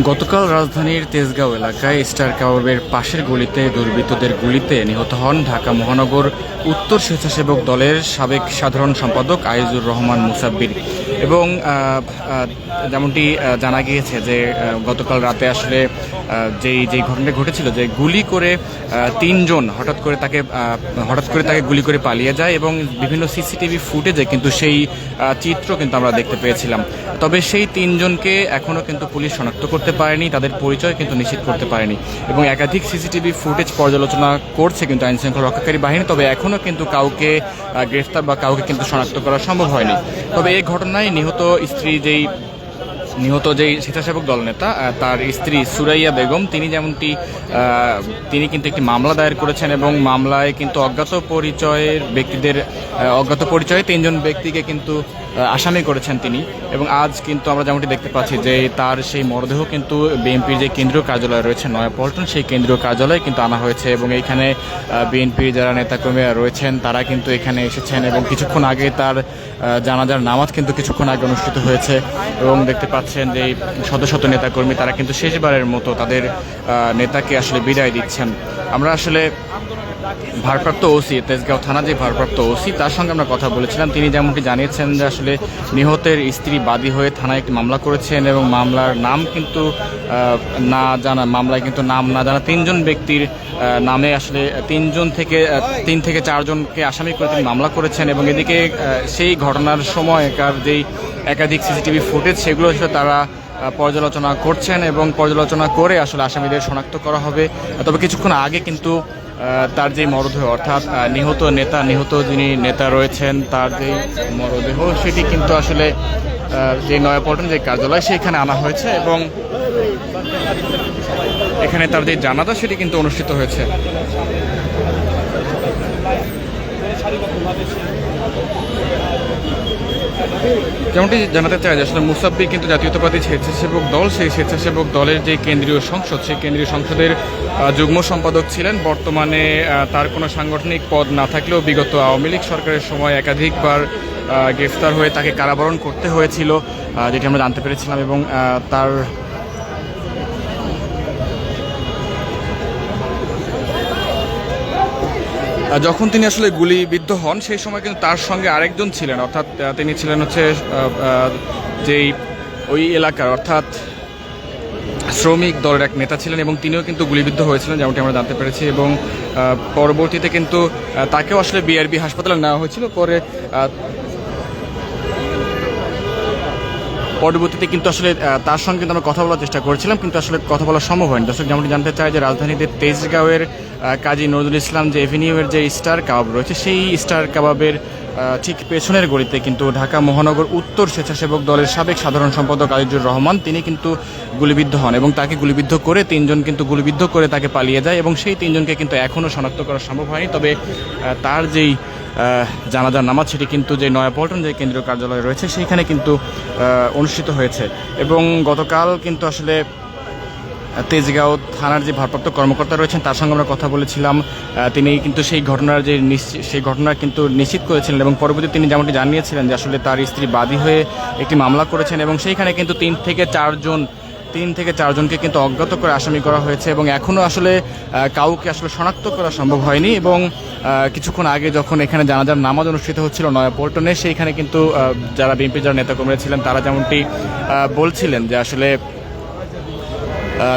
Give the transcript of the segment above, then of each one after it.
গতকাল রাজধানীর তেজগাঁও এলাকায় স্টার কাবাবের পাশের গলিতে দুর্বৃত্তদের গুলিতে নিহত হন ঢাকা মহানগর উত্তর স্বেচ্ছাসেবক দলের সাবেক সাধারণ সম্পাদক আইজুর রহমান মুসাব্বির। এবং যেমনটি জানা গিয়েছে যে গতকাল রাতে আসলে যেই ঘটনাটা ঘটেছিল, যে গুলি করে তিনজন হঠাৎ করে তাকে গুলি করে পালিয়ে যায় এবং বিভিন্ন সিসিটিভি ফুটেজে কিন্তু সেই চিত্র কিন্তু আমরা দেখতে পেয়েছিলাম। তবে সেই তিনজনকে এখনও কিন্তু পুলিশ শনাক্ত করতে পারেনি, তাদের পরিচয় কিন্তু নিশ্চিত করতে পারেনি এবং একাধিক সিসিটিভি ফুটেজ পর্যালোচনা করছে কিন্তু আইনশৃঙ্খলা রক্ষাকারী বাহিনী। তবে এখনও কিন্তু কাউকে গ্রেফতার বা কাউকে কিন্তু শনাক্ত করা সম্ভব হয়নি। তবে এই ঘটনায় নিহত যেই স্বেচ্ছাসেবক দল নেতা, তার স্ত্রী সুরাইয়া বেগম, তিনি কিন্তু একটি মামলা দায়ের করেছেন এবং মামলায় কিন্তু অজ্ঞাত পরিচয়ে তিনজন ব্যক্তিকে কিন্তু আসামি করেছেন তিনি। এবং আজ কিন্তু আমরা যেমনটি দেখতে পাচ্ছি যে তার সেই মরদেহ কিন্তু বিএনপির যে কেন্দ্রীয় কার্যালয় রয়েছে নয়াপল্টন, সেই কেন্দ্রীয় কার্যালয়ে কিন্তু আনা হয়েছে এবং এইখানে বিএনপির যারা নেতাকর্মীরা রয়েছেন তারা কিন্তু এখানে এসেছেন এবং কিছুক্ষণ আগে তার জানাজার নামাজ কিন্তু কিছুক্ষণ আগে অনুষ্ঠিত হয়েছে। এবং দেখতে পাচ্ছেন যে শত শত নেতাকর্মী তারা কিন্তু শেষবারের মতো তাদের নেতাকে আসলে বিদায় দিচ্ছেন। আমরা আসলে ভারপ্রাপ্ত ওসি, তেজগাঁও থানা যে ভারপ্রাপ্ত ওসি, তার সঙ্গে আমরা কথা বলেছিলাম। তিনি যেমনটি জানিয়েছেন যে আসলে নিহতের স্ত্রী বাদী হয়ে থানায় একটি মামলা করেছেন এবং মামলার নাম কিন্তু মামলায় কিন্তু নাম না জানা তিনজন ব্যক্তির নামে আসলে তিন থেকে চারজনকে আসামি করে তিনি মামলা করেছেন। এবং এদিকে সেই ঘটনার সময়কার যেই একাধিক সিসিটিভি ফুটেজ, সেগুলো আসলে তারা পর্যালোচনা করছেন এবং পর্যালোচনা করে আসলে আসামিদের শনাক্ত করা হবে। তবে কিছুক্ষণ আগে কিন্তু তার যে মরদেহ, অর্থাৎ নিহত যিনি নেতা রয়েছেন তার যে মরদেহ, সেটি কিন্তু আসলে যে নয়াপল্টন যে কার্যালয় সেখানে আনা হয়েছে এবং এখানে তার যে জানাজা সেটি কিন্তু অনুষ্ঠিত হয়েছে। যেমনটি জানাতে চাই যে আসলে মুসাব্বির কিন্তু জাতীয়তাবাদী স্বেচ্ছাসেবক দল, সেই স্বেচ্ছাসেবক দলের যে কেন্দ্রীয় সংসদ, সেই কেন্দ্রীয় সংসদের যুগ্ম সম্পাদক ছিলেন। বর্তমানে তার কোনো সাংগঠনিক পদ না থাকলেও বিগত আওয়ামী লীগ সরকারের সময় একাধিকবার গ্রেফতার হয়ে তাকে কারাবরণ করতে হয়েছিল, যেটি আমরা জানতে পেরেছিলাম। এবং তার যখন তিনি আসলে গুলিবিদ্ধ হন সেই সময় কিন্তু তার সঙ্গে আরেকজন ছিলেন, অর্থাৎ তিনি ছিলেন যেই ওই এলাকার অর্থাৎ শ্রমিক দলের এক নেতা ছিলেন এবং তিনিও কিন্তু গুলিবিদ্ধ হয়েছিলেন, যেমনটি আমরা জানতে পেরেছি। এবং পরবর্তীতে কিন্তু তাকেও আসলে বিআরবি হাসপাতালে নেওয়া হয়েছিল। পরবর্তীতে কিন্তু আসলে তার সঙ্গে কিন্তু আমরা কথা বলার চেষ্টা করেছিলাম, কিন্তু আসলে কথা বলা সম্ভব হয়নি। দর্শক, যেমনটি জানতে চাই যে রাজধানীতে তেজগাঁওয়ের কাজী নজরুল ইসলাম যে এভিনিউয়ের যে স্টার কাবাব রয়েছে, সেই স্টার কাবাবের ঠিক পেছনের গলিতে কিন্তু ঢাকা মহানগর উত্তর স্বেচ্ছাসেবক দলের সাবেক সাধারণ সম্পাদক আইজুর রহমান, তিনি কিন্তু গুলিবিদ্ধ হন এবং তাকে গুলিবিদ্ধ করে তাকে পালিয়ে যায় এবং সেই তিনজনকে কিন্তু এখনও শনাক্ত করা সম্ভব হয়নি। তবে তার যেই জানাজার নামাজ, সেটি কিন্তু যে নয়াপল্টন যে কেন্দ্রীয় কার্যালয় রয়েছে সেইখানে কিন্তু অনুষ্ঠিত হয়েছে। এবং গতকাল কিন্তু আসলে তেজগাঁও থানার যে ভারপ্রাপ্ত কর্মকর্তা রয়েছেন তার সঙ্গে আমরা কথা বলেছিলাম। তিনি কিন্তু সেই ঘটনা কিন্তু নিশ্চিত করেছিলেন এবং পরবর্তীতে তিনি যেমনটি জানিয়েছিলেন যে আসলে তার স্ত্রী বাদী হয়ে একটি মামলা করেছেন এবং সেইখানে কিন্তু তিন থেকে চারজনকে কিন্তু অজ্ঞাত করে আসামি করা হয়েছে এবং এখনও আসলে কাউকে আসলে শনাক্ত করা সম্ভব হয়নি। এবং কিছুক্ষণ আগে যখন এখানে জানাজার নামাজ অনুষ্ঠিত হচ্ছিল নয়াপল্টনে, সেইখানে কিন্তু যারা বিএনপির যারা নেতাকর্মীরা ছিলেন তারা যেমনটি বলছিলেন যে আসলে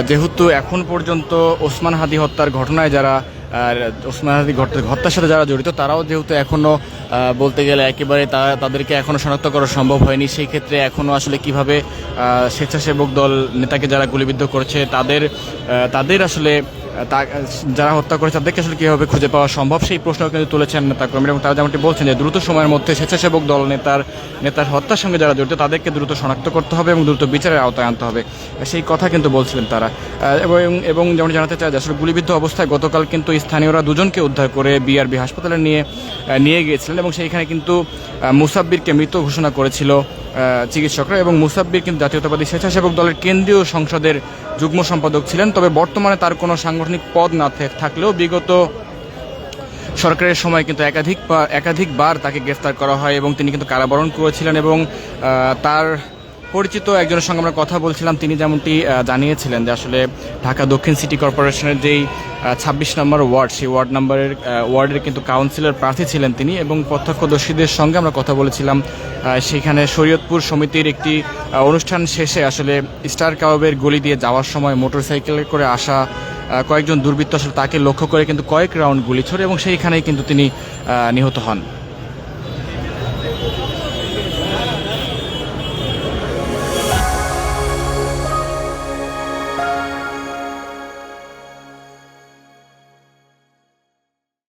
যেহেতু এখন পর্যন্ত ওসমান হাদি হত্যার ঘটনায় ওসমান হাদি হত্যার সাথে যারা জড়িত, তারাও যেহেতু এখনও বলতে গেলে একেবারে তাদেরকে এখনও শনাক্ত করা সম্ভব হয়নি, সেই ক্ষেত্রে এখনও আসলে কিভাবে স্বেচ্ছাসেবক দল নেতাকে যারা গুলিবিদ্ধ করেছে তাদের আসলে যারা হত্যা করেছে তাদেরকে আসলে কীভাবে খুঁজে পাওয়া সম্ভব, সেই প্রশ্ন কিন্তু তুলেছেন নেতাকর্মীরা। এবং তারা যেমনটি বলছেন যে দ্রুত সময়ের মধ্যে স্বেচ্ছাসেবক দল নেতার হত্যার সঙ্গে যারা জড়িত তাদেরকে দ্রুত শনাক্ত করতে হবে এবং দ্রুত বিচারের আওতায় আনতে হবে, সেই কথা কিন্তু বলছিলেন তারা। এবং যেমন জানাতে চাই যে আসলে গুলিবিদ্ধ অবস্থায় গতকাল কিন্তু স্থানীয়রা দুজনকে উদ্ধার করে বিআরবি হাসপাতালে নিয়ে গিয়েছিলেন এবং সেইখানে কিন্তু মুসাব্বিরকে মৃত ঘোষণা করেছিল চিকিৎসকরা। এবং মুসাব্বির কিন্তু জাতীয়তাবাদী স্বেচ্ছাসেবক দলের কেন্দ্রীয় সংসদের যুগ্ম সম্পাদক ছিলেন। তবে বর্তমানে তার কোনো সাংগঠনিক পদ না থাকলেও বিগত সরকারের সময় কিন্তু একাধিকবার তাকে গ্রেফতার করা হয় এবং তিনি কিন্তু কারাবরণ করেছিলেন এবং তার পরিচিত একজনের সঙ্গে আমরা কথা বলছিলাম, তিনি যেমনটি জানিয়েছিলেন যে আসলে ঢাকা দক্ষিণ সিটি কর্পোরেশনের যেই 26 নম্বর ওয়ার্ড, সেই ওয়ার্ডের কিন্তু কাউন্সিলর প্রার্থী ছিলেন তিনি, এবং প্রত্যক্ষদর্শীদের সঙ্গে আমরা কথা বলেছিলাম। সেখানে শরীয়তপুর সমিতির একটি অনুষ্ঠান শেষে আসলে স্টার কাবাবের গলি দিয়ে যাওয়ার সময় মোটরসাইকেলে করে আসা কয়েকজন দুর্বৃত্ত আসলে তাকে লক্ষ্য করে কিন্তু কয়েক রাউন্ড গুলি ছোড়ে এবং সেইখানেই কিন্তু তিনি নিহত হন।